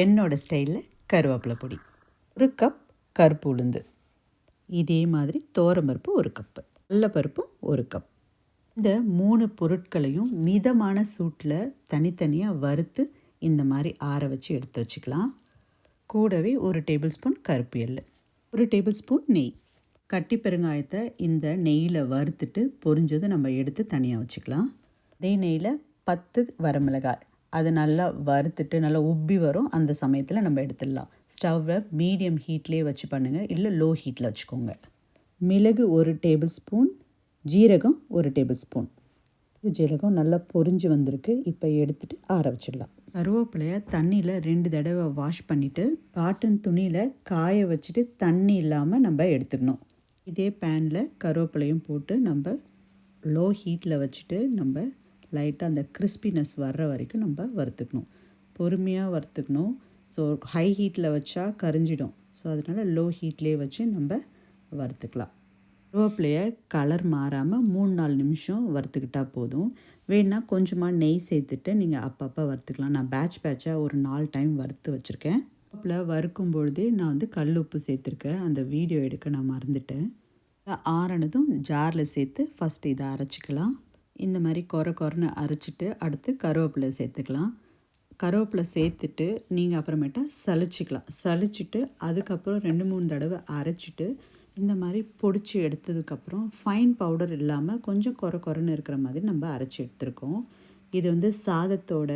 என்னோடய ஸ்டைலில் கருவேப்பிலை பொடி, ஒரு கப் கருப்பு உளுந்து, இதே மாதிரி துவரம்பருப்பு ஒரு கப்பு, கடலைப்பருப்பும் ஒரு கப். இந்த 3 பொருட்களையும் மிதமான சூட்டில் தனித்தனியாக வறுத்து இந்த மாதிரி ஆற வச்சு எடுத்து வச்சுக்கலாம். கூடவே 1 டேபிள் ஸ்பூன் கருப்பு எள்ளு, 1 டேபிள் ஸ்பூன் நெய். கட்டி பெருங்காயத்தை இந்த நெய்யில் வறுத்துட்டு பொரிஞ்சதை நம்ம எடுத்து தனியாக வச்சுக்கலாம். அதே நெய்யில் 10 வரமிளகாய், அது நல்லா வறுத்துட்டு நல்லா உப்பி வரும். அந்த சமயத்தில் நம்ம எடுத்துடலாம். ஸ்டவ்வை மீடியம் ஹீட்லேயே வச்சு பண்ணுங்கள், இல்லை லோ ஹீட்டில் வச்சுக்கோங்க. மிளகு 1 டேபிள் ஸ்பூன், ஜீரகம் 1 டேபிள் ஸ்பூன். ஜீரகம் நல்லா பொரிஞ்சு வந்திருக்கு. இப்போ எடுத்துகிட்டு ஆற வச்சிடலாம். கருவேப்பிலையை தண்ணியில் 2 தடவை வாஷ் பண்ணிவிட்டு காட்டன் துணியில் காய வச்சுட்டு தண்ணி இல்லாமல் நம்ம எடுத்துக்கணும். இதே பேனில் கருவேப்பிலையும் போட்டு நம்ம லோ ஹீட்டில் வச்சுட்டு நம்ம லைட்டாக அந்த கிறிஸ்பினஸ் வர்ற வரைக்கும் நம்ம வறுத்துக்கணும். பொறுமையாக வறுத்துக்கணும். ஸோ ஹை ஹீட்டில் வச்சா கரிஞ்சிடும். ஸோ அதனால் லோ ஹீட்லேயே வச்சு நம்ம வறுத்துக்கலாம். கருவேப்பிலையை கலர் மாறாமல் 3-4 நிமிஷம் வறுத்துக்கிட்டால் போதும். வேணால் கொஞ்சமாக நெய் சேர்த்துட்டு நீங்கள் அப்பப்போ வறுத்துக்கலாம். நான் பேட்சாக ஒரு 4 டைம் வறுத்து வச்சுருக்கேன். கருவேப்பிலை வறுக்கும் பொழுதே நான் வந்து கல் உப்பு சேர்த்துருக்கேன். அந்த வீடியோ எடுக்க நான் மறந்துட்டேன். ஆறினதும் ஜாரில் சேர்த்து ஃபஸ்ட்டு இதை அரைச்சிக்கலாம். இந்த மாதிரி கொரன்னு அரைச்சிட்டு அடுத்து கருவேப்பிலை சேர்த்துக்கலாம். கருவேப்பிலை சேர்த்துட்டு நீங்கள் அப்புறமேட்டா சலிச்சிட்டு அதுக்கப்புறம் 2-3 தடவை அரைச்சிட்டு இந்த மாதிரி பொடிச்சு எடுத்ததுக்கப்புறம் ஃபைன் பவுடர் இல்லாமல் கொஞ்சம் கொரன்னு இருக்கிற மாதிரி நம்ம அரைச்சி எடுத்துருக்கோம். இது வந்து சாதத்தோட,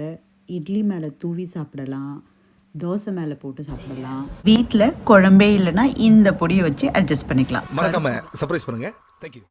இட்லி மேலே தூவி சாப்பிடலாம், தோசை மேலே போட்டு சாப்பிடலாம். வீட்டில் குழம்பே இல்லைன்னா இந்த பொடியை வச்சு அட்ஜஸ்ட் பண்ணிக்கலாம். மறக்காம சர்ப்ரைஸ் பண்ணுங்க. தேங்க்யூ.